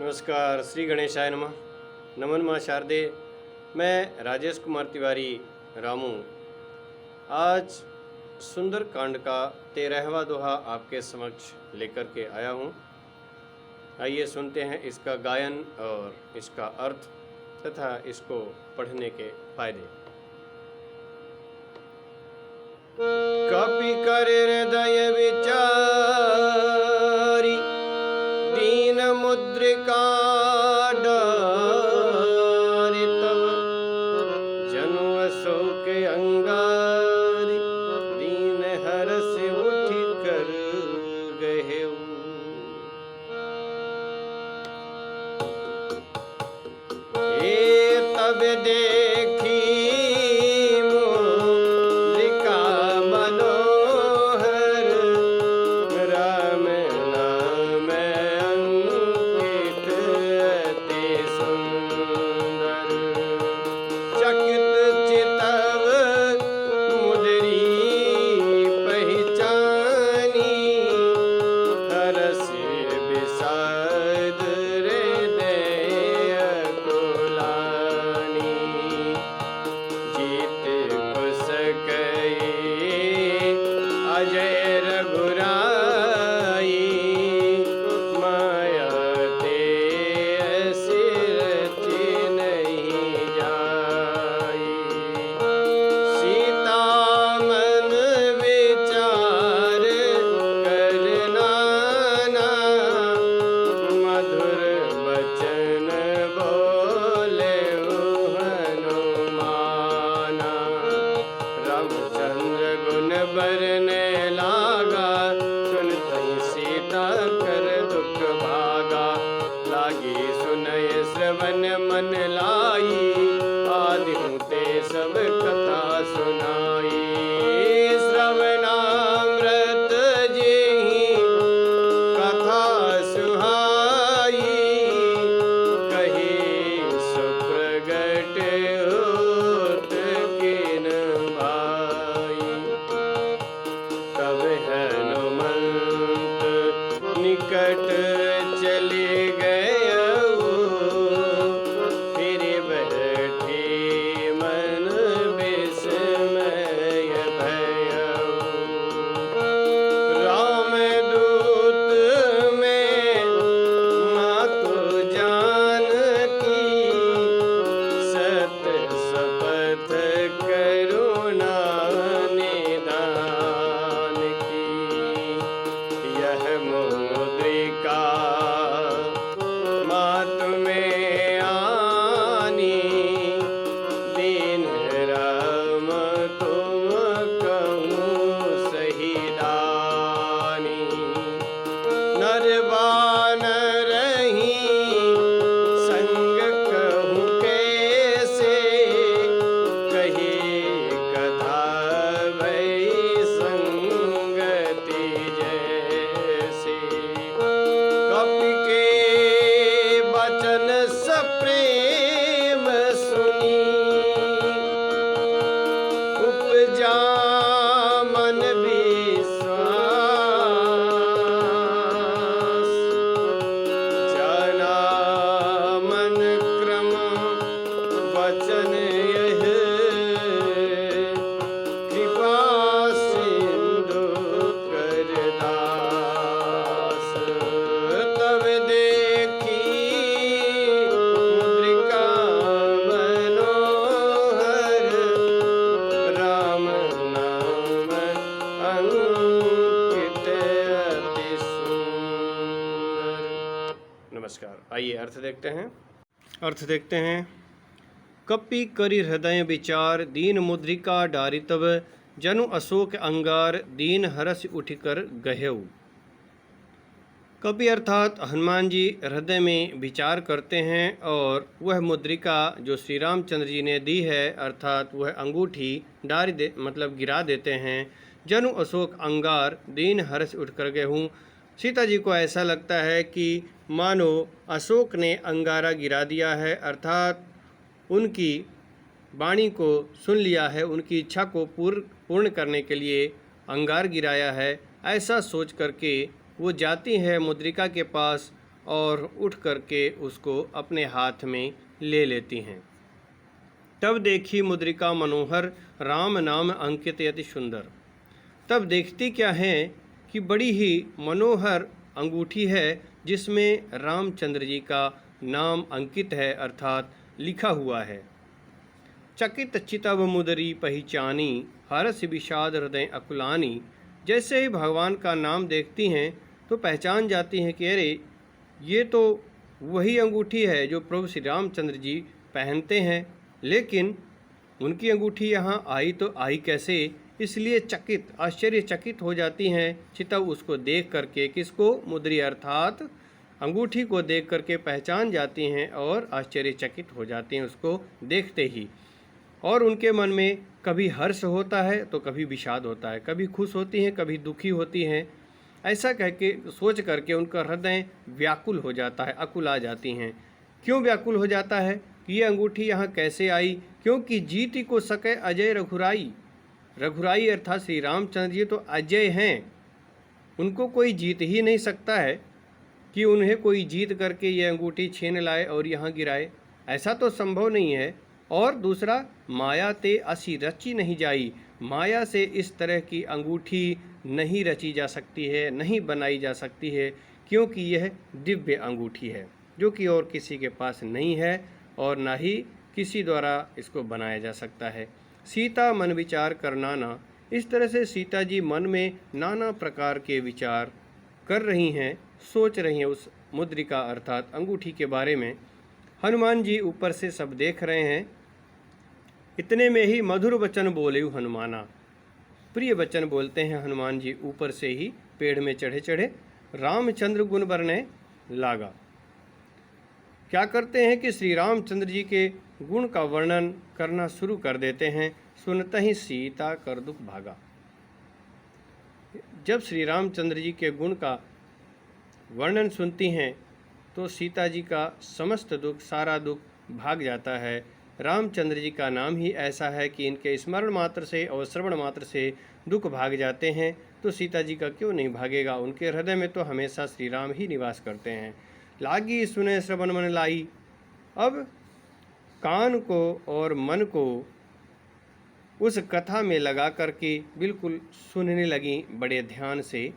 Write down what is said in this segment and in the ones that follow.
नमस्कार, श्री गणेशाय नमः। नमन माँ शारदे। मैं राजेश कुमार तिवारी रामू आज सुंदर कांड का 13वां दोहा आपके समक्ष लेकर के आया हूँ। आइए सुनते हैं इसका गायन और इसका अर्थ तथा इसको पढ़ने के फायदे। कपि कर हृदय विचारी दीन मुद्रिका डारि तब जनु अशोक अंगारी दीन हरष उठि कर गहेउ। ए तब देखी मुद्रिका मनोहर राम नाम अंकित अति सुंदर। चकित चितव मुदरी पहचानी हरष विषाद हृदय कुलानी। जीत कुश कई अजय रघुराई माया ते सिर नहीं जाई। सीता मन विचार करना मधुर बचन बोले हनुमाना। रामचंद्र गुण बरने लागा सुनतहि सीता कर दुख भागा। लागी सुनय श्रवण मन लाई आदि ते सब कथा सुनाई। श्रवणामृत जेहि कथा सुहाई कही सुप्रगट होत किन भाई। तब हनुमंत निकट चले गयउ फिर बैठी मन विस्मय भयउ। रामदूत में मातु जानकी सत शपथ करुणा निधान की। यह मुद्रिका मातु में आनी दीन राम तुम कहूँ सही दानी। नर बानर ही संग कहूँ कैसे कही कथा भई संगति जैसे। कपि के वचन सप्रेम सुनी उपजा मन विश्वास। जाना मन क्रम वचन यह कृपा सिंधु कर दास। तब देखी मुद्रिका मनोहर राम नाम अंकित अति सुंदर। नमस्कार। आइए अर्थ देखते हैं। कपि करि हृदय विचार दीन मुद्रिका डारि तब जनु अशोक अंगार दीन हरष उठिकर गहेउ। कपि अर्थात हनुमान जी हृदय में विचार करते हैं और वह मुद्रिका जो श्री रामचंद्र जी ने दी है अर्थात वह अंगूठी मतलब गिरा देते हैं। जनु अशोक अंगार दीन हर्ष उठकर गहेउ। सीता जी को ऐसा लगता है कि मानो अशोक ने अंगारा गिरा दिया है अर्थात उनकी वाणी को सुन लिया है, उनकी इच्छा को पूर्ण करने के लिए अंगार गिराया है। ऐसा सोच करके वो जाती है मुद्रिका के पास और उठ करके उसको अपने हाथ में ले लेती हैं। तब देखी मुद्रिका मनोहर, राम नाम अंकित यति सुंदर। तब देखती क्या है कि बड़ी ही मनोहर अंगूठी है जिसमें रामचंद्र जी का नाम अंकित है, अर्थात लिखा हुआ है। चकित चितव मुदरी पहचानी, हरस विषाद हृदय अकुलानी। जैसे ही भगवान का नाम देखती हैं तो पहचान जाती हैं कि अरे ये तो वही अंगूठी है जो प्रभु श्री रामचंद्र जी पहनते हैं, लेकिन उनकी अंगूठी यहाँ आई तो आई कैसे, इसलिए चकित आश्चर्यचकित हो जाती हैं। चितव उसको देख करके, किसको, मुद्री अर्थात अंगूठी को देख करके पहचान जाती हैं और आश्चर्यचकित हो जाती हैं उसको देखते ही। और उनके मन में कभी हर्ष होता है तो कभी विषाद होता है, कभी खुश होती हैं कभी दुखी होती हैं। ऐसा कह के सोच करके उनका हृदय व्याकुल हो जाता है, अकुल आ जाती हैं। क्यों व्याकुल हो जाता है कि ये अंगूठी यहाँ कैसे आई? क्योंकि जीति को सके अजय रघुराई। रघुराई अर्थात श्री रामचंद्र जी तो अजय हैं, उनको कोई जीत ही नहीं सकता है कि उन्हें कोई जीत करके ये अंगूठी छीन लाए और यहाँ गिराए, ऐसा तो संभव नहीं है। और दूसरा, माया ते असी रची नहीं जाई, माया से इस तरह की अंगूठी नहीं रची जा सकती है, नहीं बनाई जा सकती है, क्योंकि यह दिव्य अंगूठी है जो कि और किसी के पास नहीं है और ना ही किसी द्वारा इसको बनाया जा सकता है। सीता मन विचार कर नाना। इस तरह से सीता जी मन में नाना प्रकार के विचार कर रही हैं, सोच रही हैं उस मुद्रिका अर्थात अंगूठी के बारे में। हनुमान जी ऊपर से सब देख रहे हैं। इतने में ही मधुर वचन बोले हनुमाना। प्रिय वचन बोलते हैं हनुमान जी ऊपर से ही पेड़ में चढ़े चढ़े रामचंद्र गुण बरने लागा। क्या करते हैं कि श्री रामचंद्र जी के गुण का वर्णन करना शुरू कर देते हैं। सुनते ही सीता कर दुख भागा। जब श्री रामचंद्र जी के गुण का वर्णन सुनती हैं तो सीता जी का समस्त दुख, सारा दुख भाग जाता है। रामचंद्र जी का नाम ही ऐसा है कि इनके स्मरण मात्र से और श्रवण मात्र से दुख भाग जाते हैं, तो सीता जी का क्यों नहीं भागेगा? उनके हृदय में तो हमेशा श्री राम ही निवास करते हैं। लागी सुने श्रवण मन लाई। अब कान को और मन को उस कथा में लगा करके बिल्कुल सुनने लगी बड़े ध्यान से।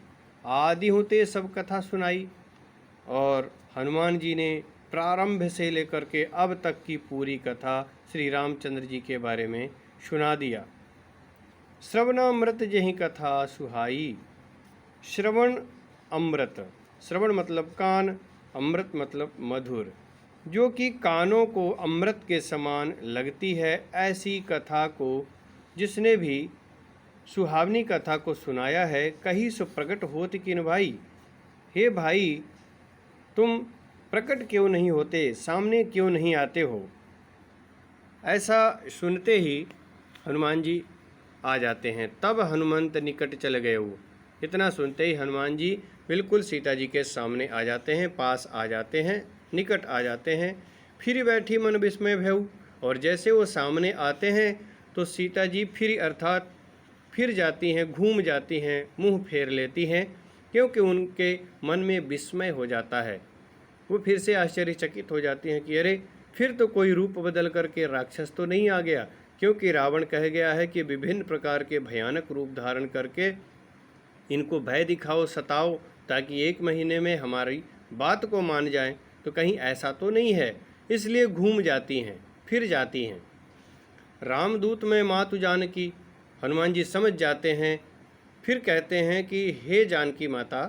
आदि होते सब कथा सुनाई और हनुमान जी ने प्रारंभ से लेकर के अब तक की पूरी कथा श्री रामचंद्र जी के बारे में सुना दिया। श्रवणामृत जही कथा सुहाई। श्रवण अमृत, श्रवण मतलब कान, अमृत मतलब मधुर, जो कि कानों को अमृत के समान लगती है। ऐसी कथा को जिसने भी सुहावनी कथा को सुनाया है, कहीं सो प्रकट होत किन भाई। हे भाई, तुम प्रकट क्यों नहीं होते, सामने क्यों नहीं आते हो? ऐसा सुनते ही हनुमान जी आ जाते हैं। तब हनुमंत निकट चल गए वो। इतना सुनते ही हनुमान जी बिल्कुल सीता जी के सामने आ जाते हैं, पास आ जाते हैं, निकट आ जाते हैं। फिर बैठी मन विस्मय भयउ। और जैसे वो सामने आते हैं तो सीता जी फिर अर्थात फिर जाती हैं, घूम जाती हैं, मुंह फेर लेती हैं, क्योंकि उनके मन में विस्मय हो जाता है। वो फिर से आश्चर्यचकित हो जाती हैं कि अरे फिर तो कोई रूप बदल करके राक्षस तो नहीं आ गया, क्योंकि रावण कह गया है कि विभिन्न प्रकार के भयानक रूप धारण करके इनको भय दिखाओ, सताओ, ताकि 1 महीने में हमारी बात को मान जाएं। तो कहीं ऐसा तो नहीं है, इसलिए घूम जाती हैं, फिर जाती हैं। रामदूत में मातु जानकी। हनुमान जी समझ जाते हैं, फिर कहते हैं कि हे जानकी माता,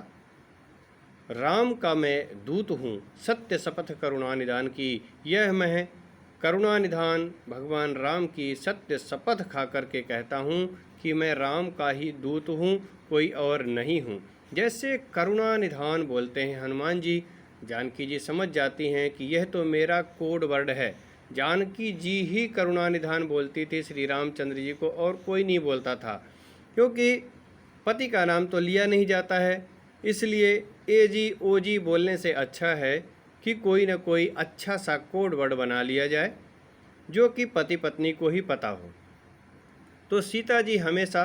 राम का मैं दूत हूँ, सत्य शपथ करुणा निधान की। यह मैं करुणा निधान भगवान राम की सत्य शपथ खा करके कहता हूँ कि मैं राम का ही दूत हूँ, कोई और नहीं हूँ। जैसे करुणा निधान बोलते हैं हनुमान जी, जानकी जी समझ जाती हैं कि यह तो मेरा कोड वर्ड है। जानकी जी ही करुणा निधान बोलती थी श्री रामचंद्र जी को, और कोई नहीं बोलता था, क्योंकि पति का नाम तो लिया नहीं जाता है। इसलिए ए जी ओ जी बोलने से अच्छा है कि कोई न कोई अच्छा सा कोड वर्ड बना लिया जाए जो कि पति पत्नी को ही पता हो। तो सीता जी हमेशा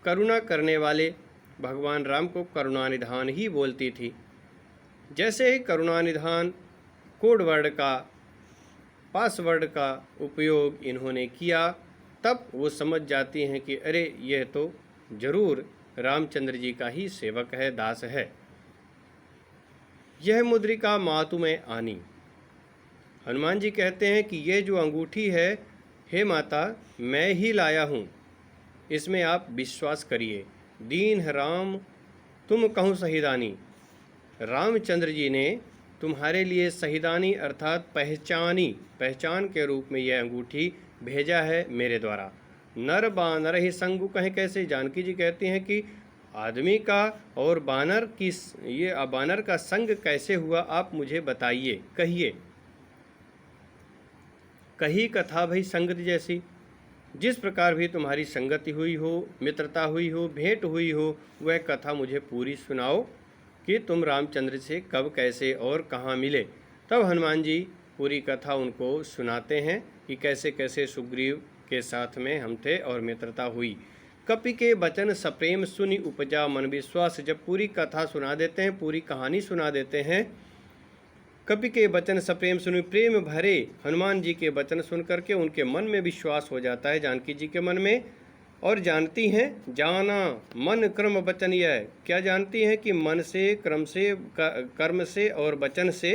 करुणा करने वाले भगवान राम को करुणा निधान ही बोलती थी। जैसे ही करुणानिधान कोड वर्ड का, पासवर्ड का उपयोग इन्होंने किया, तब वो समझ जाती हैं कि अरे यह तो जरूर रामचंद्र जी का ही सेवक है, दास है। यह मुद्रिका मातु में आनी। हनुमान जी कहते हैं कि ये जो अंगूठी है, हे माता, मैं ही लाया हूँ, इसमें आप विश्वास करिए। दीन राम तुम कहूँ सहिदानी। रामचंद्र जी ने तुम्हारे लिए सहिदानी अर्थात पहचान के रूप में यह अंगूठी भेजा है मेरे द्वारा। नर बानर ही संगु कहें कैसे। जानकी जी कहती हैं कि आदमी का और बानर का संग कैसे हुआ, आप मुझे बताइए, कहिए। कही कथा भई संगत जैसी। जिस प्रकार भी तुम्हारी संगति हुई हो, मित्रता हुई हो, भेंट हुई हो, वह कथा मुझे पूरी सुनाओ कि तुम रामचंद्र से कब, कैसे और कहाँ मिले। तब हनुमान जी पूरी कथा उनको सुनाते हैं कि कैसे कैसे सुग्रीव के साथ में हम थे और मित्रता हुई। कपि के बचन सप्रेम सुनि उपजा मन विश्वास। जब पूरी कथा सुना देते हैं, पूरी कहानी सुना देते हैं, कपि के वचन सप्रेम सुनि, प्रेम भरे हनुमान जी के वचन सुन करके उनके मन में विश्वास हो जाता है, जानकी जी के मन में। और जानती हैं, जाना मन क्रम वचन यह। क्या जानती हैं कि मन से, कर्म से और वचन से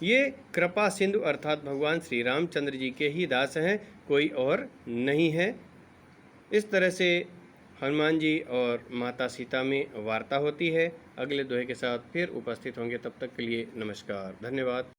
ये कृपा सिंधु अर्थात भगवान श्री रामचंद्र जी के ही दास हैं, कोई और नहीं है। इस तरह से हनुमान जी और माता सीता में वार्ता होती है। अगले दोहे के साथ फिर उपस्थित होंगे, तब तक के लिए नमस्कार, धन्यवाद।